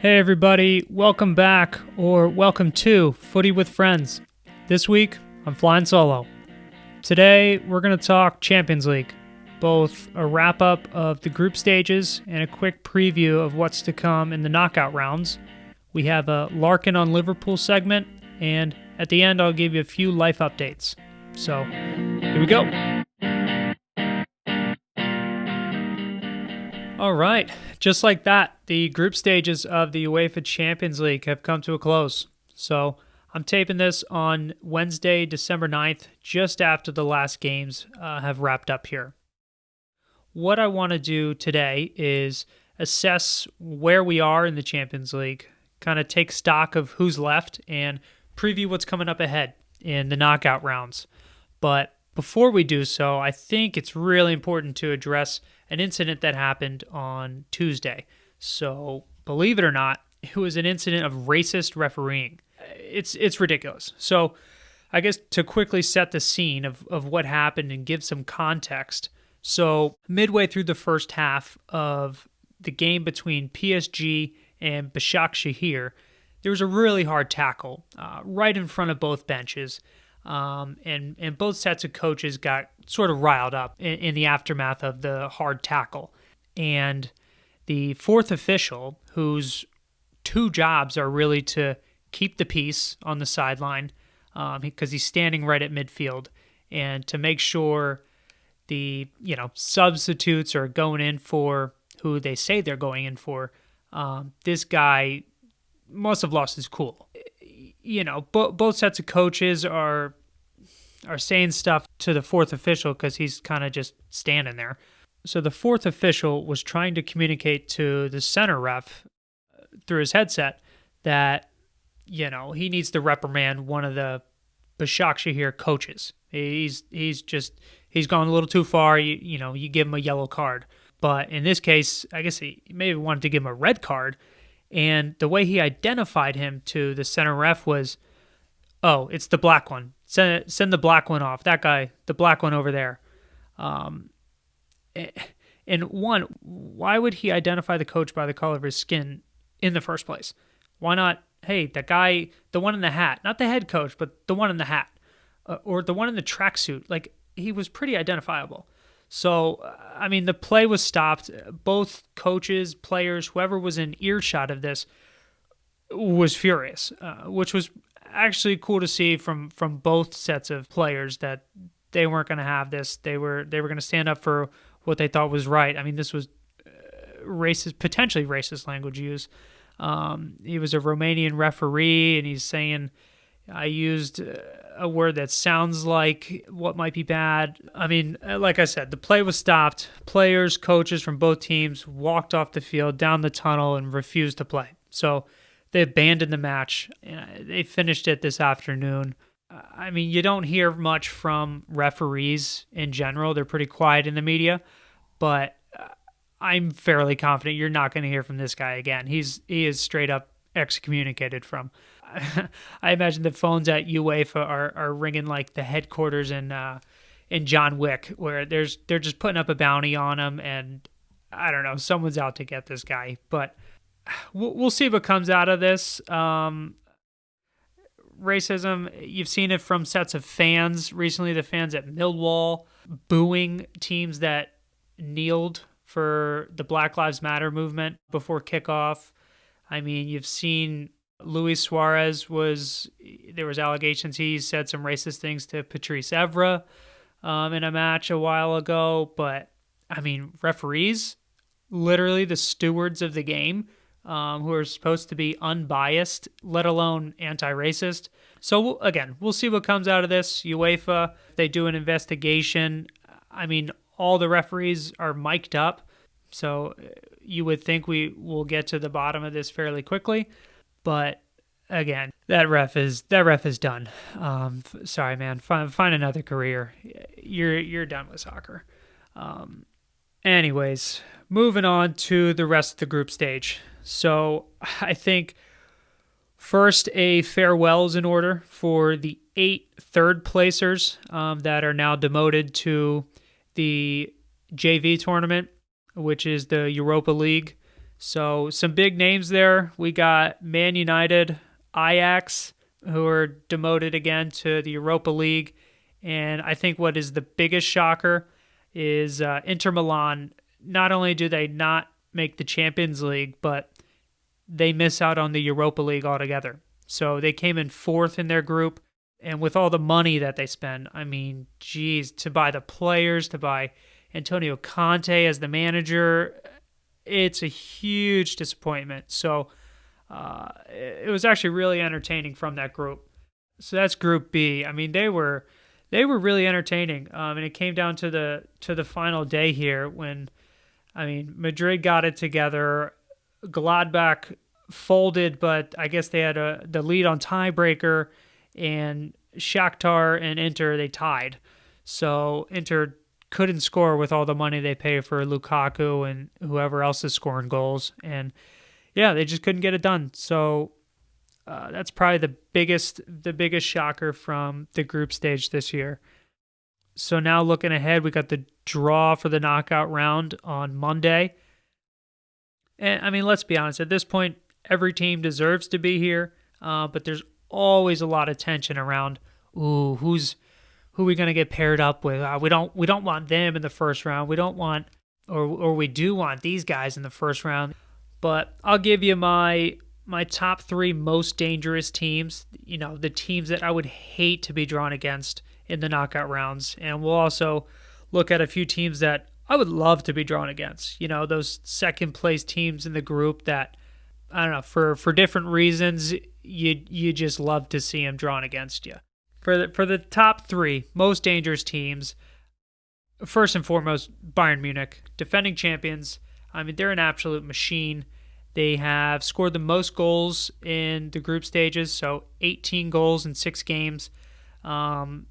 Hey everybody, welcome back, or welcome to Footy with Friends. This week, I'm flying solo. Today, we're going to talk Champions League, both a wrap-up of the group stages and a quick preview of what's to come in the knockout rounds. We have a Larkin-on-Liverpool segment, and at the end, I'll give you a few life updates. So, here we go. All right, just like that, the group stages of the UEFA Champions League have come to a close. So I'm taping this on Wednesday, December 9th, just after the last games have wrapped up here. What I want to do today is assess where we are in the Champions League, kind of take stock of who's left, and preview what's coming up ahead in the knockout rounds. But before we do so, I think it's really important to address an incident that happened on Tuesday. So, believe it or not, it was an incident of racist refereeing. It's ridiculous. So, I guess to quickly set the scene of what happened and give some context. So, midway through the first half of the game between PSG and Başakşehir, there was a really hard tackle right in front of both benches. And both sets of coaches got sort of riled up in the aftermath of the hard tackle. And the fourth official, whose two jobs are really to keep the peace on the sideline, because he's standing right at midfield, and to make sure the substitutes are going in for who they say they're going in for, this guy must have lost his cool. Both sets of coaches are saying stuff to the fourth official because he's kind of just standing there. So the fourth official was trying to communicate to the center ref through his headset that, he needs to reprimand one of the Başakşehir coaches. He's gone a little too far. You give him a yellow card. But in this case, I guess he maybe wanted to give him a red card. And the way he identified him to the center ref was, oh, it's the black one. Send the black one off. That guy, the black one over there. And one, why would he identify the coach by the color of his skin in the first place? Why not, hey, that guy, the one in the hat, not the head coach, but the one in the hat, or the one in the tracksuit? Like, he was pretty identifiable. So, the play was stopped. Both coaches, players, whoever was in earshot of this was furious, which was actually cool to see from both sets of players, that they weren't going to have this. They were going to stand up for what they thought was right. This was potentially racist language use. He was a Romanian referee, and he's saying, I used a word that sounds like what might be bad. Like I said, the play was stopped. Players, coaches from both teams walked off the field, down the tunnel, and refused to play. So they abandoned the match. They finished it this afternoon. You don't hear much from referees in general. They're pretty quiet in the media. But I'm fairly confident you're not going to hear from this guy again. He is straight up excommunicated from. I imagine the phones at UEFA are ringing like the headquarters in John Wick, where they're just putting up a bounty on him, and I don't know, someone's out to get this guy. But we'll see what comes out of this. Racism, you've seen it from sets of fans recently. The fans at Millwall booing teams that kneeled for the Black Lives Matter movement before kickoff. You've seen Luis Suarez there was allegations he said some racist things to Patrice Evra in a match a while ago. But, referees, literally the stewards of the game, who are supposed to be unbiased, let alone anti-racist. So, again, we'll see what comes out of this. UEFA, if they do an investigation, all the referees are mic'd up. So you would think we will get to the bottom of this fairly quickly. But again, that ref is done. Sorry, man. Find another career. You're done with soccer. Anyways, moving on to the rest of the group stage. So I think first a farewell is in order for the 8 third placers that are now demoted to the JV tournament, which is the Europa League. So some big names there. We got Man United, Ajax, who are demoted again to the Europa League. And I think what is the biggest shocker is Inter Milan. Not only do they not make the Champions League, but they miss out on the Europa League altogether. So they came in fourth in their group. And with all the money that they spend, I mean, geez, to buy the players, to buy Antonio Conte as the manager, it's a huge disappointment. So it was actually really entertaining from that group. So that's Group B. I mean, they were really entertaining, and it came down to the final day here when, I mean, Madrid got it together. Gladbach folded, but I guess they had the lead on tiebreaker, and Shakhtar and Inter, they tied. So Inter couldn't score with all the money they pay for Lukaku and whoever else is scoring goals. And yeah, they just couldn't get it done. So that's probably the biggest shocker from the group stage this year. So now looking ahead, we got the draw for the knockout round on Monday. And I mean, let's be honest, at this point, every team deserves to be here, but there's always a lot of tension around, who are we going to get paired up with? We don't want them in the first round. We don't want, or we do want these guys in the first round. But I'll give you my top three most dangerous teams, you know, the teams that I would hate to be drawn against in the knockout rounds. And we'll also look at a few teams that I would love to be drawn against, you know, those second place teams in the group that, I don't know, for different reasons, you just love to see them drawn against you. For the top three most dangerous teams, first and foremost, Bayern Munich, defending champions. I mean, they're an absolute machine. They have scored the most goals in the group stages, so 18 goals in 6 games. Yeah,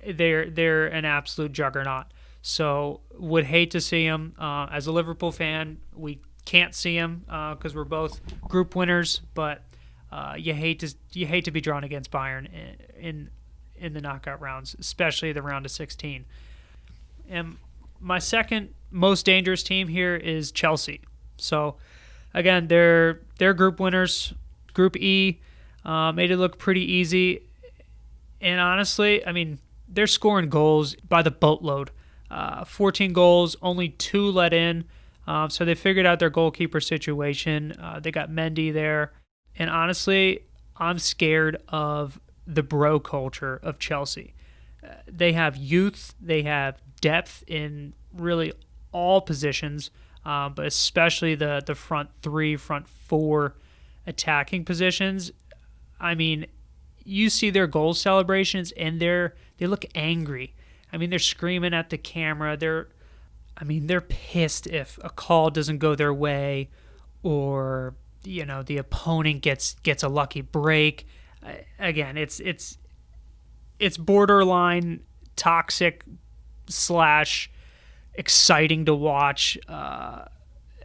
they're an absolute juggernaut. So would hate to see them. As a Liverpool fan, we can't see them because we're both group winners, but you hate to be drawn against Bayern in the knockout rounds, especially the round of 16. And my second most dangerous team here is Chelsea. So again, they're group winners. Group E made it look pretty easy, and honestly, I mean, they're scoring goals by the boatload. 14 goals, only 2 let in. So they figured out their goalkeeper situation. They got Mendy there. And honestly, I'm scared of the bro culture of Chelsea. They have youth. They have depth in really all positions, but especially the front 4 attacking positions. I mean, you see their goal celebrations, and they look angry. I mean, they're screaming at the camera. They're pissed if a call doesn't go their way, or you know, the opponent gets a lucky break. Again, it's borderline toxic / exciting to watch.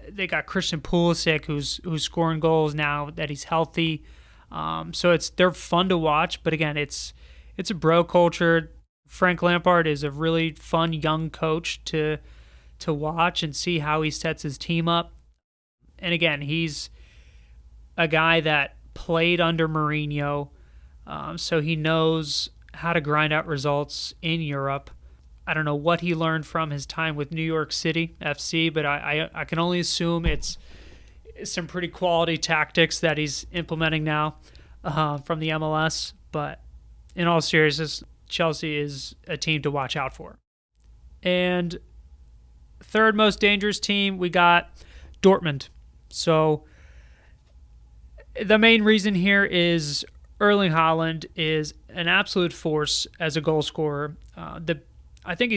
They got Christian Pulisic who's scoring goals now that he's healthy. So they're fun to watch, but again, it's a bro culture. Frank Lampard is a really fun young coach to watch and see how he sets his team up. And again, he's a guy that played under Mourinho, so he knows how to grind out results in Europe. I don't know what he learned from his time with New York City FC, but I can only assume it's some pretty quality tactics that he's implementing now from the MLS. But in all seriousness, Chelsea is a team to watch out for. And third most dangerous team, we got Dortmund. So the main reason here is Erling Haaland is an absolute force as a goal scorer. I think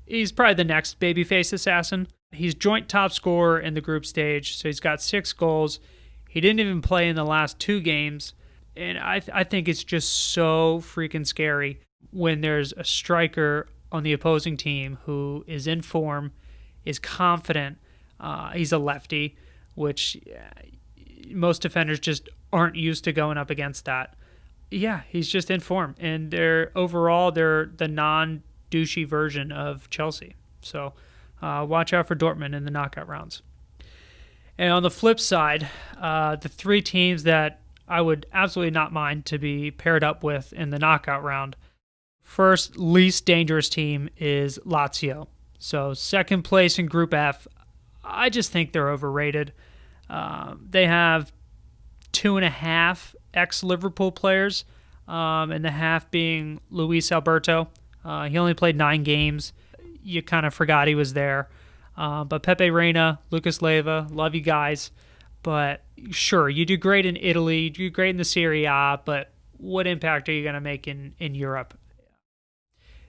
he's probably the next babyface assassin. He's joint top scorer in the group stage, so he's got 6 goals. He didn't even play in the last 2 games, and I think it's just so freaking scary when there's a striker on the opposing team who is in form, is confident. He's a lefty, which most defenders just aren't used to going up against that. Yeah, he's just in form, and they're the non-douchey version of Chelsea. So watch out for Dortmund in the knockout rounds. And on the flip side, the three teams that I would absolutely not mind to be paired up with in the knockout round. First, least dangerous team is Lazio. So, second place in Group F, I just think they're overrated. They have 2.5 ex-Liverpool players, and the half being Luis Alberto. He only played 9 games. You kind of forgot he was there. But Pepe Reina, Lucas Leiva, love you guys. But sure, you do great in Italy, you do great in the Serie A, but what impact are you going to make in Europe?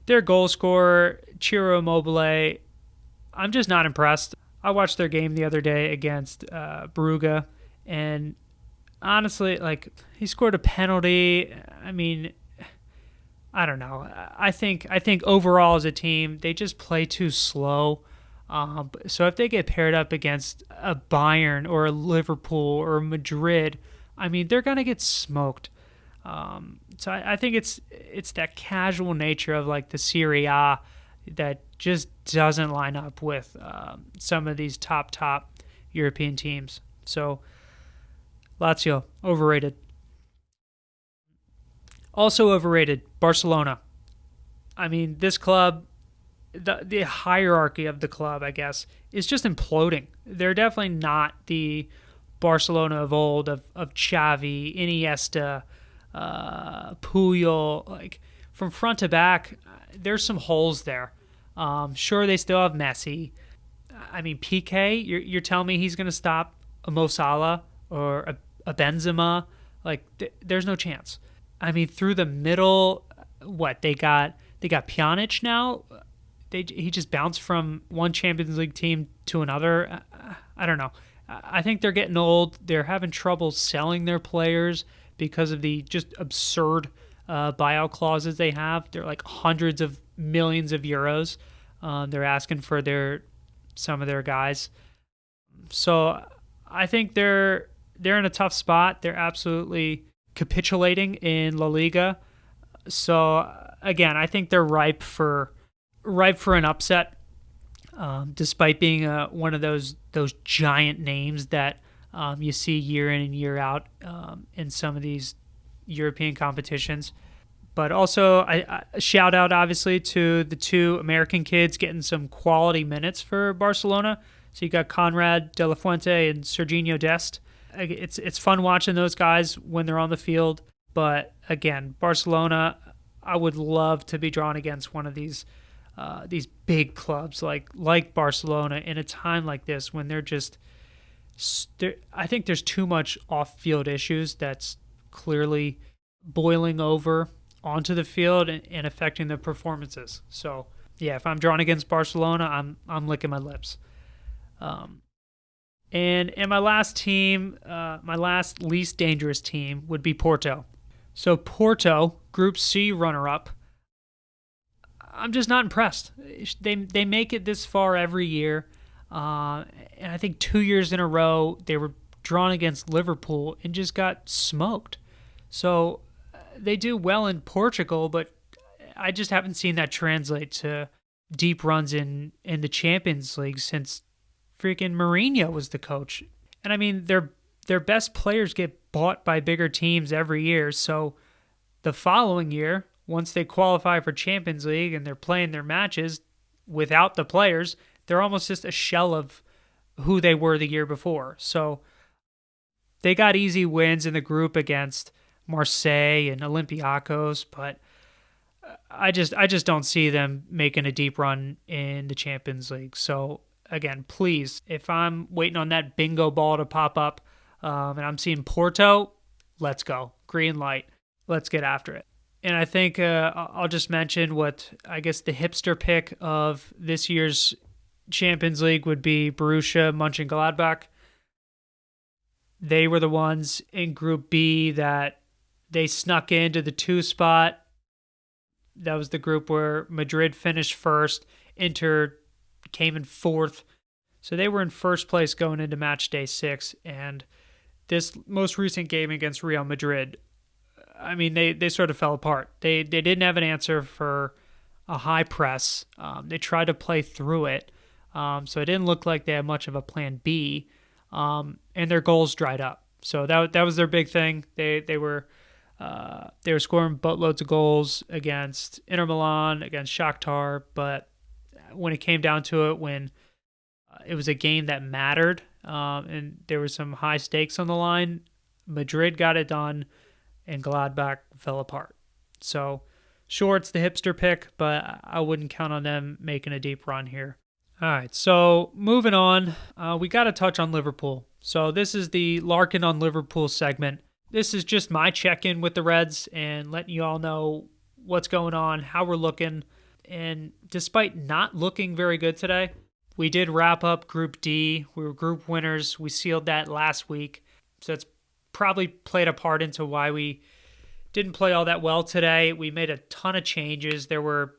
Their goal scorer, Ciro Immobile, I'm just not impressed. I watched their game the other day against Brugge, and honestly, like, he scored a penalty. I mean, I don't know. I think overall as a team, they just play too slow. So if they get paired up against a Bayern or a Liverpool or a Madrid, I mean, they're gonna get smoked. So I think it's that casual nature of like the Serie A that just doesn't line up with some of these top European teams. So Lazio, overrated. Also overrated, Barcelona. I mean, this club, the hierarchy of the club, I guess, is just imploding. They're definitely not the Barcelona of old, of Xavi, Iniesta, Puyol. Like, from front to back, there's some holes there. Sure, they still have Messi. I mean, PK, you're telling me he's going to stop a Mo Salah or a Benzema? Like, there's no chance. I mean, through the middle, what they got Pjanic now. He just bounced from one Champions League team to another. I don't know. I think they're getting old. They're having trouble selling their players because of the just absurd buyout clauses they have. They're like hundreds of millions of euros. They're asking for some of their guys. So I think they're in a tough spot. They're absolutely capitulating in La Liga. So again, I think they're ripe for an upset, despite being one of those giant names that you see year in and year out in some of these European competitions. But also, I shout out obviously to the two American kids getting some quality minutes for Barcelona. So you got Conrad De La Fuente and Serginho Dest. It's fun watching those guys when they're on the field. But again, Barcelona, I would love to be drawn against one of these big clubs like Barcelona in a time like this when they're just. I think there's too much off-field issues that's clearly boiling over onto the field and affecting the performances. So yeah, if I'm drawn against Barcelona, I'm licking my lips. And my last team, my last least dangerous team would be Porto. So Porto, Group C runner-up. I'm just not impressed. They make it this far every year. And I think 2 years in a row, they were drawn against Liverpool and just got smoked. So they do well in Portugal, but I just haven't seen that translate to deep runs in the Champions League since freaking Mourinho was the coach. And I mean, their best players get bought by bigger teams every year. So the following year, once they qualify for Champions League and they're playing their matches without the players, they're almost just a shell of who they were the year before. So they got easy wins in the group against Marseille and Olympiacos, but I just don't see them making a deep run in the Champions League. So again, please, if I'm waiting on that bingo ball to pop up and I'm seeing Porto, let's go. Green light. Let's get after it. And I think I'll just mention what I guess the hipster pick of this year's Champions League would be Borussia Mönchengladbach. They were the ones in Group B that they snuck into the 2 spot. That was the group where Madrid finished first, Inter came in 4th. So they were in first place going into match day 6. And this most recent game against Real Madrid, I mean, they sort of fell apart. They didn't have an answer for a high press. They tried to play through it. So it didn't look like they had much of a plan B. and their goals dried up. So that was their big thing. They were scoring boatloads of goals against Inter Milan, against Shakhtar, but when it came down to it, when it was a game that mattered, and there were some high stakes on the line, Madrid got it done, and Gladbach fell apart. So, sure, it's the hipster pick, but I wouldn't count on them making a deep run here. All right, so moving on, we got to touch on Liverpool. So this is the Larkin-on-Liverpool segment. This is just my check-in with the Reds and letting you all know what's going on, how we're looking. And despite not looking very good today, we did wrap up Group D. We were group winners. We sealed that last week. So it's probably played a part into why we didn't play all that well today. We made a ton of changes. There were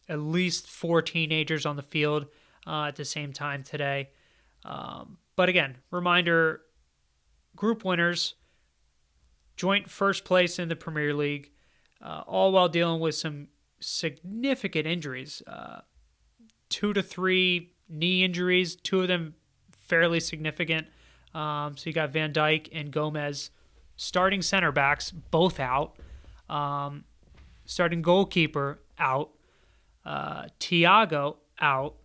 at least 4 teenagers on the field at the same time today. But again, reminder, group winners, joint first place in the Premier League, all while dealing with some significant injuries. 2 to 3 knee injuries, 2 of them fairly significant. So you got Van Dijk and Gomez, starting center backs, both out. Starting goalkeeper out. Thiago out.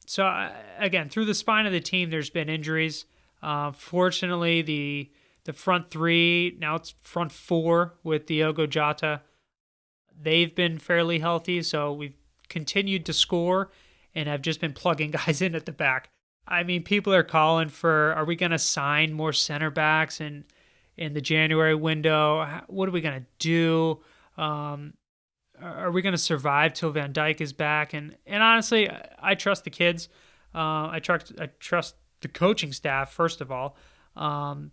So again, through the spine of the team, there's been injuries. Fortunately, the front 3, now it's front 4 with Diogo Jota. They've been fairly healthy, so we've continued to score and have just been plugging guys in at the back. I mean, people are calling for, are we going to sign more center backs in the January window? What are we going to do? Are we going to survive till Van Dijk is back? And honestly, I trust the kids. I trust the coaching staff, first of all,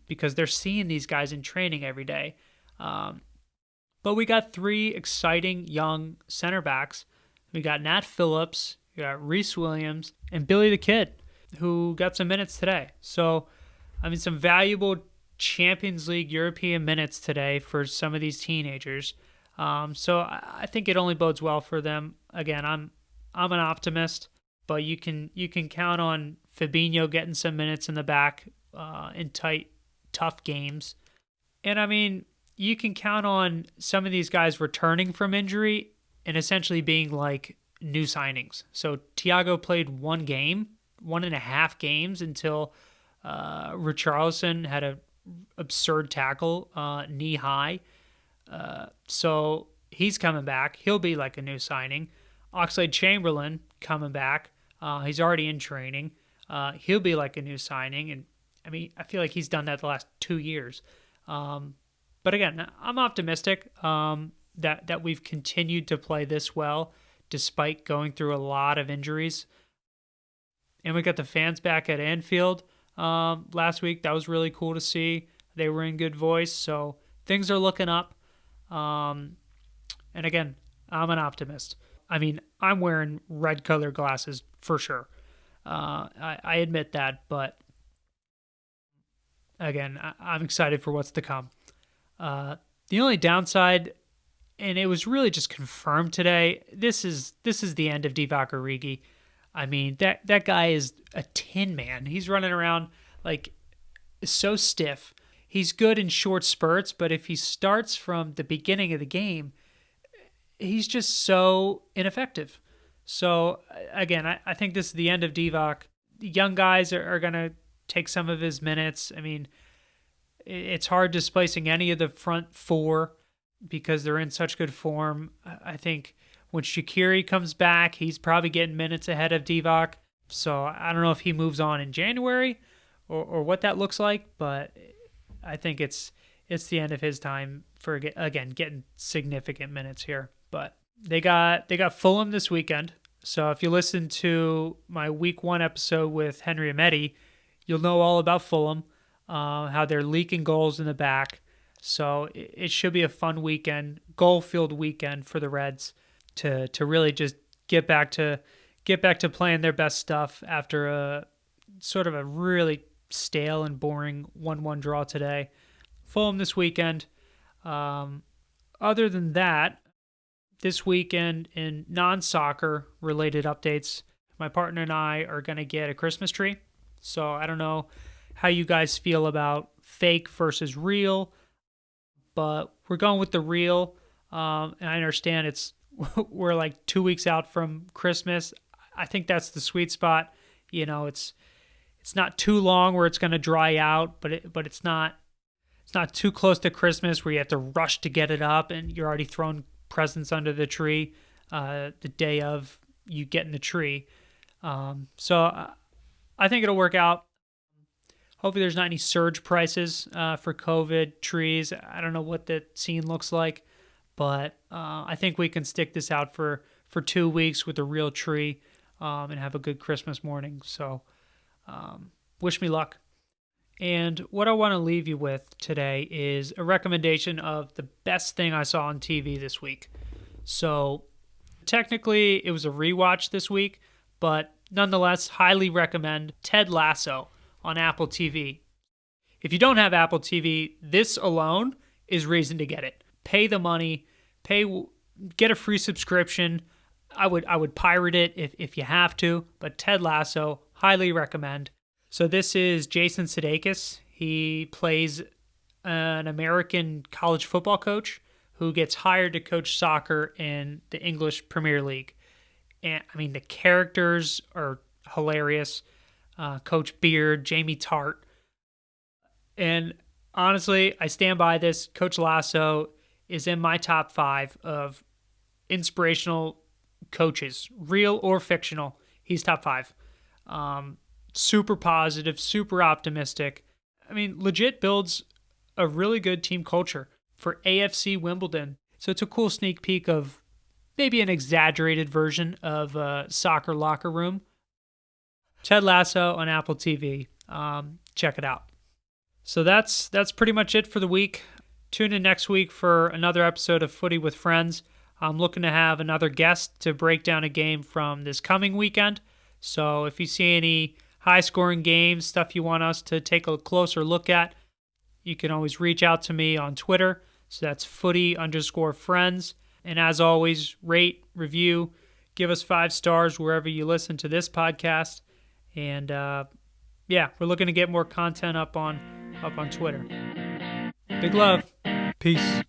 because they're seeing these guys in training every day. But we got 3 exciting young center backs. We got Nat Phillips, we got Reece Williams, and Billy the Kid, who got some minutes today. So, I mean, some valuable Champions League European minutes today for some of these teenagers. So I think it only bodes well for them. Again, I'm an optimist, but you can count on Fabinho getting some minutes in the back in tight, tough games. And I mean, you can count on some of these guys returning from injury and essentially being like new signings. So Thiago played 1.5 games until Richarlison had an absurd tackle, knee high. So he's coming back. He'll be like a new signing. Oxlade-Chamberlain coming back. He's already in training. He'll be like a new signing. And I mean, I feel like he's done that the last 2 years. But again, I'm optimistic that we've continued to play this well despite going through a lot of injuries. And we got the fans back at Anfield last week. That was really cool to see. They were in good voice. So things are looking up. And again, I'm an optimist. I mean, I'm wearing red color glasses for sure. I admit that, but again, I'm excited for what's to come. The only downside, and it was really just confirmed today, this is the end of Divock Origi. I mean, that guy is a tin man. He's running around like so stiff. He's good in short spurts, but if he starts from the beginning of the game, he's just so ineffective. So, again, I think this is the end of Divock. The young guys are going to take some of his minutes. I mean, it's hard displacing any of the front 4 because they're in such good form. I think when Shaqiri comes back, he's probably getting minutes ahead of Divock. So I don't know if he moves on in January or what that looks like, but I think it's the end of his time for, again, getting significant minutes here. But they got Fulham this weekend. So if you listen to my week 1 episode with Henry Ameti, you'll know all about Fulham, how they're leaking goals in the back. So it should be a fun weekend, goal-filled weekend for the Reds to really just get back to playing their best stuff after a sort of a really stale and boring 1-1 draw today. Fulham this weekend. Other than that, this weekend in non-soccer related updates, My partner and I are going to get a Christmas tree. So I don't know how you guys feel about fake versus real, but we're going with the real. And I understand we're like 2 weeks out from Christmas. I think that's the sweet spot. It's not too long where it's going to dry out, but it's not too close to Christmas where you have to rush to get it up and you're already throwing presents under the tree the day of you getting the tree. So I think it'll work out. Hopefully there's not any surge prices for COVID trees. I don't know what the scene looks like, but I think we can stick this out for 2 weeks with a real tree and have a good Christmas morning. So wish me luck. And what I want to leave you with today is a recommendation of the best thing I saw on TV this week. So technically it was a rewatch this week, but nonetheless, highly recommend Ted Lasso on Apple TV. If you don't have Apple TV, this alone is reason to get it. Pay the money, get a free subscription. I would pirate it if you have to, but Ted Lasso, highly recommend. So this is Jason Sudeikis. He plays an American college football coach who gets hired to coach soccer in the English Premier League. And I mean, the characters are hilarious. Coach Beard, Jamie Tart. And honestly, I stand by this. Coach Lasso is in my top 5 of inspirational coaches, real or fictional. He's top 5. Super positive, super optimistic. I mean, legit builds a really good team culture for AFC Wimbledon. So it's a cool sneak peek of maybe an exaggerated version of a soccer locker room. Ted Lasso on Apple TV. Check it out. So that's pretty much it for the week. Tune in next week for another episode of Footy with Friends. I'm looking to have another guest to break down a game from this coming weekend. So if you see any high-scoring games, stuff you want us to take a closer look at, you can always reach out to me on Twitter. So that's footy_friends. And as always, rate, review, give us 5 stars wherever you listen to this podcast. And we're looking to get more content up on Twitter. Big love. Peace.